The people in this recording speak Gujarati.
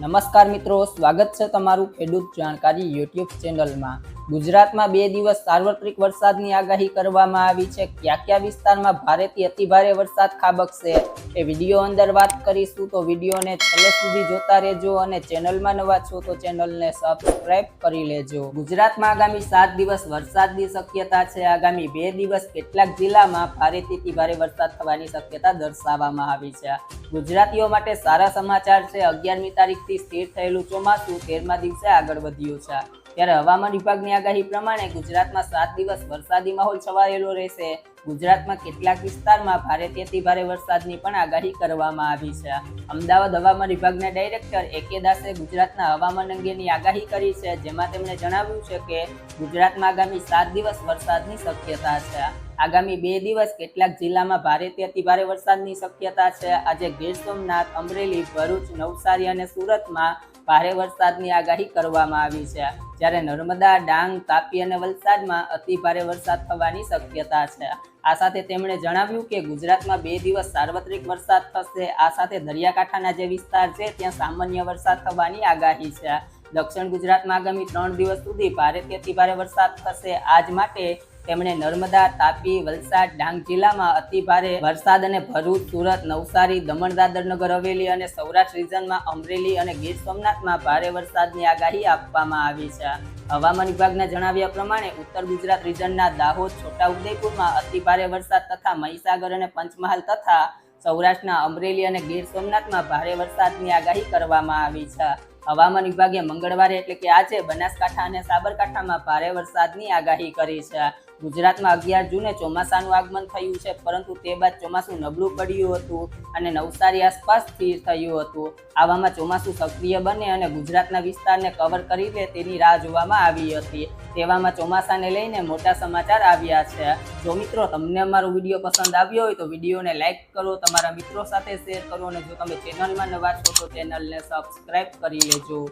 નમસ્કાર મિત્રો, સ્વાગત છે તમારું ખેડૂત જાણકારી યુટ્યુબ ચેનલમાં। ગુજરાતમાં 2 દિવસ સાર્વત્રિક વરસાદની આગાહી કરવામાં આવી છે। કયા કયા વિસ્તારમાં ભારેથી અતિભારે વરસાદ ખાબકશે એ વિડીયો અંદર વાત કરીશું, તો વિડીયોને છેલ્લે સુધી જોતા રહેજો અને ચેનલમાં નવા છો તો ચેનલને સબસ્ક્રાઇબ કરી લેજો। ગુજરાતમાં આગામી 7 દિવસ વરસાદની શક્યતા છે। આગામી 2 દિવસ કેટલાક જિલ્લામાં ભારેથી અતિભારે વરસાદ થવાની શક્યતા દર્શાવવામાં આવી છે। ગુજરાતીઓ માટે સારા સમાચાર છે। 11મી તારીખથી સ્થિર થયેલું ચોમાસું 13મા દિવસે આગળ વધ્યું છે। ત્યારે હવામાન વિભાગની આગાહી પ્રમાણે ગુજરાતમાં 7 દિવસ વરસાદી માહોલ છવાયેલો રહેશે। ગુજરાતમાં કેટલાક વિસ્તારમાં ભારેથી અતિભારે વરસાદની પણ આગાહી કરવામાં આવી છે। અમદાવાદ હવામાન વિભાગના ડાયરેક્ટર એ.કે. દાસે ગુજરાતના હવામાન અંગેની આગાહી કરી છે, જેમાં તેમણે જણાવ્યું છે કે ગુજરાતમાં આગામી 7 દિવસ વરસાદની શક્યતા છે। આગામી 2 દિવસ કેટલાક જિલ્લામાં ભારેથી અતિભારે વરસાદની શક્યતા છે। આજે ગીર સોમનાથ, અમરેલી, ભરૂચ, નવસારી અને સુરતમાં ભારે વરસાદની આગાહી કરવામાં આવી છે, જ્યારે નર્મદા, ડાંગ, તાપી અને વલસાડમાં અતિભારે વરસાદ થવાની શક્યતા છે। આ સાથે તેમણે જણાવ્યું કે ગુજરાતમાં 2 દિવસ સાર્વત્રિક વરસાદ થશે। આ સાથે દરિયાકાંઠાના જે વિસ્તાર છે ત્યાં સામાન્ય વરસાદ થવાની આગાહી છે। દક્ષિણ ગુજરાતમાં આગામી 3 દિવસ સુધી ભારેથી અતિભારે વરસાદ થશે। આજ માટે તેમણે નર્મદા, તાપી, વલસાડ, ડાંગ જિલ્લામાં અતિભારે વરસાદ અને ભરૂચ, સુરત, નવસારી, દમણ, દાદર, નગર હવેલી અને સૌરાષ્ટ્ર રીજનમાં અમરેલી અને ગીર સોમનાથમાં ભારે વરસાદની આગાહી આપવામાં આવી છે। હવામાન વિભાગના જણાવ્યા પ્રમાણે ઉત્તર ગુજરાત રીજનના દાહોદ, છોટાઉદેપુરમાં અતિભારે વરસાદ તથા મહીસાગર અને પંચમહાલ તથા સૌરાષ્ટ્રના અમરેલી અને ગીર સોમનાથમાં ભારે વરસાદની આગાહી કરવામાં આવી છે। હવામાન વિભાગે મંગળવારે એટલે કે આજે બનાસકાંઠા અને સાબરકાંઠામાં ભારે વરસાદની આગાહી કરી છે। ગુજરાતમાં 11 જૂને ચોમાસાનું આગમન થયું છે, પરંતુ તે બાદ ચોમાસું નબળું પડ્યું હતું અને નવસારી આસપાસ સ્થિર થયું હતું। આવામાં ચોમાસું સક્રિય બને અને ગુજરાતના વિસ્તારને કવર કરી લે તેની રાહ જોવામાં આવી હતી। તેવામાં ચોમાસાને લઈને મોટા સમાચાર આવ્યા છે। જો મિત્રો તમને અમારો વિડીયો પસંદ આવ્યો હોય તો વિડીયોને લાઇક કરો, તમારા મિત્રો સાથે શેર કરો અને જો તમે ચેનલમાં નવા છો તો ચેનલને સબસ્ક્રાઇબ કરી લેજો।